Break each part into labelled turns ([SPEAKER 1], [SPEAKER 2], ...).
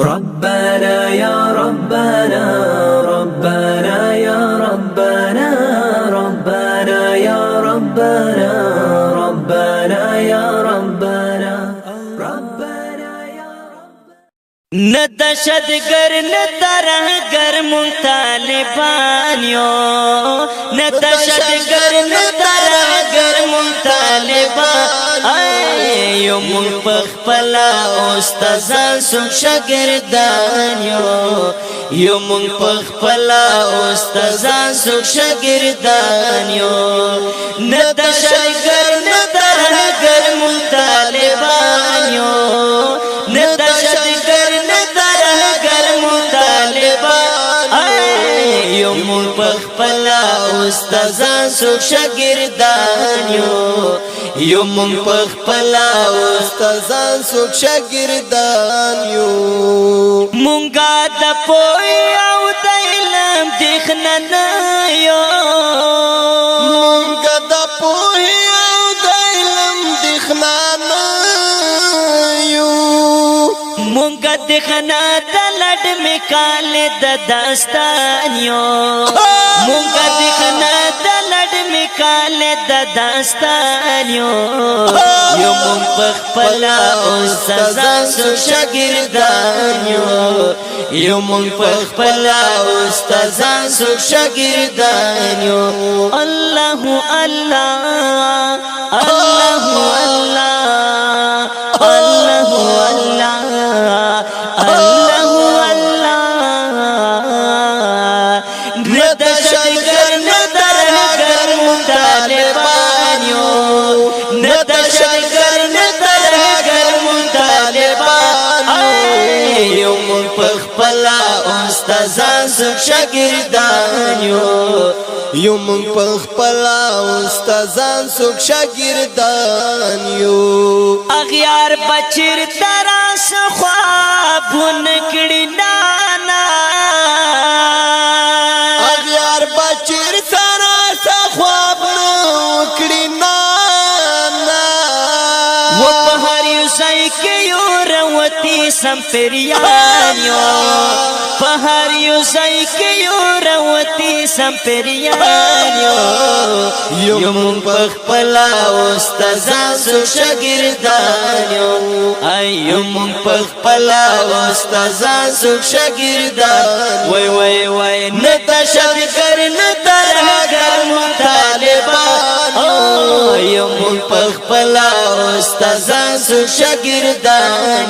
[SPEAKER 1] ربنا يا ربنا ربنا يا ربنا ربنا يا ربنا ربنا يا ربنا ربنا يا
[SPEAKER 2] نه دشتګر نه ترهګر مونږ طالبان یو نه دشتګر نه ترهګر مونږ طالبان یو مونږ په خپل استادان څوک شاګردان یو مونږ په خپل استادان څوک شاګردان یو نه دشتګر نه ترهګر مونږ طالبان یو نه دشتګر یو مون پخپلا استادان څوک شاګردان یو مون پخپلا
[SPEAKER 3] استادان څوک شاګردان یو
[SPEAKER 2] مونږه د پوی او د علم دښنن یو
[SPEAKER 3] مونږه د پوی او د علم دښنن یو
[SPEAKER 2] مونږه دښنا د لډ میکال د داستان یو مونږه دښنا د لډ میکال د داستان یو مونږ پخپل استادان څوک شاګردان یو مونږ پخپل استادان څوک شاګردان یو الله الله الله الله الله استادان څوک شاګردان
[SPEAKER 3] یو مونږ په خپل استادان څوک شاګردان یو
[SPEAKER 2] اغیار بچیر تراس خوابون کړي نانا
[SPEAKER 3] اغیار بچیر تراس خوابون کړي نانا
[SPEAKER 2] و په هر یو ځای کې یو روتي سم پریان یو په هر یو ځای کې یو روتي سم پریان یو مونږ په خپل استادان څوک شاګردان یو مونږ په خپل استادان څوک شاګردان وای نه تشکر نه ترهګر مطالبان یو مونږ په خپل استادان څوک شاګردان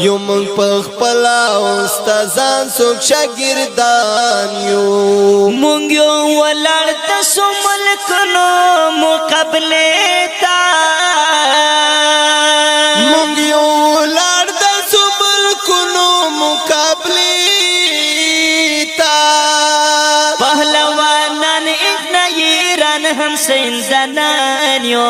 [SPEAKER 3] یو مونږ په خپل استادان څوک شاګردان یو
[SPEAKER 2] مونږ یو ولړ تاسو ملکونو مقابله تا
[SPEAKER 3] مونږ یو ولړ تاسو ملکونو مقابله تا
[SPEAKER 2] پهلوانان انجنیران هم سندنان یو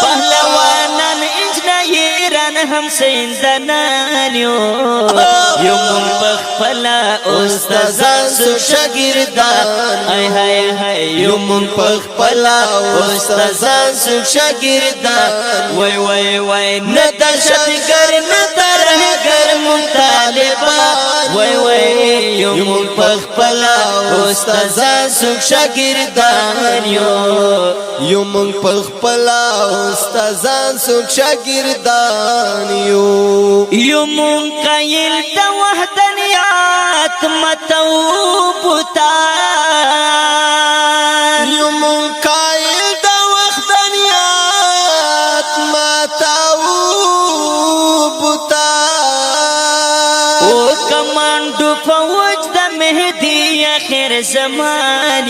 [SPEAKER 2] پهلوانان انجنیران هم سندنان یو مونږ پخپل استادان څوک شاګردان یو مونږ پخپل استادان څوک شاګردان وای نه دشتګر نه ترهګر مونږ طالبان یو مونږ پخپل استادان څوک شاګردان
[SPEAKER 3] یو مونږ په خپل استادان څوک شاګردان
[SPEAKER 2] یو مونږ قایل د وحدانیت متوبتا
[SPEAKER 3] یو مونږ قایل د وحدانیت متوبتا
[SPEAKER 2] او کمانډو فوج د مهدی اخر زمان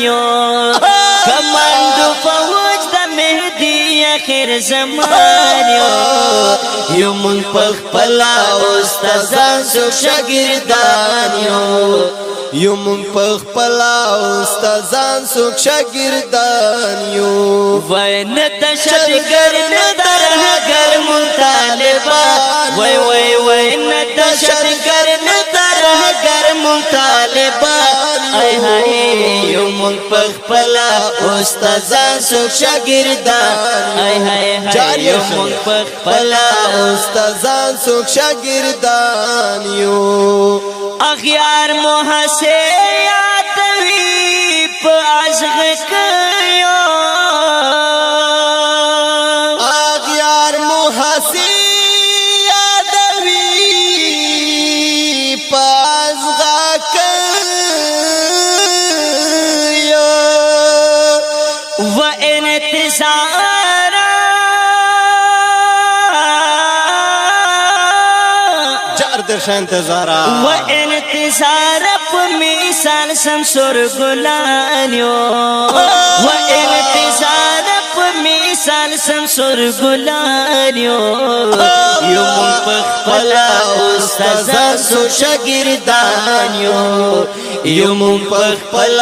[SPEAKER 2] کمانډو فوج د مهدی اخر زمان یو مونږ پخپل استادان څوک شاګردان
[SPEAKER 3] یو مونږ په خپل استادان څوک شاګردان یو
[SPEAKER 2] وای نه تشکر نه ترهګر مونږ طالبان وای نه تشکر نه ترهګر مونږ طالبان یو مونږ پخپل استادان څوک شاګردان یو مونږ پخپل
[SPEAKER 3] استادان څوک شاګردان
[SPEAKER 2] یار محسن یادوي په عشق کيو
[SPEAKER 3] اغیار محسن یادوي پازغا کيو
[SPEAKER 2] و انتظار
[SPEAKER 3] جار در انتظارا
[SPEAKER 2] و انتظار په مثال سمسور ګلانیو و انتظار په مثال سمسور ګلانیو یو مون په خپل استاد سو شاګردان یو مون په خپل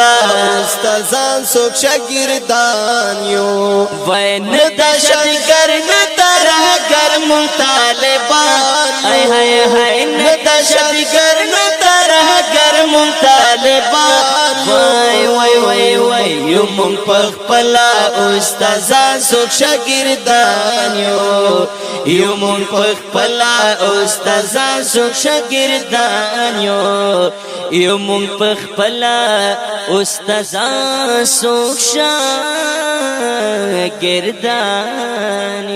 [SPEAKER 3] استازان سوک شاگردان یو
[SPEAKER 2] وین دشتگر نترهگر مطالبان ای های های ندشتگر نترهگر مطالبان وای وای وای وای یو مون پخپلا استازان سوک شاگردان یو مون پخپلا استازان سوک شاگردان یو مون پخپلا استازان سوک شاگردان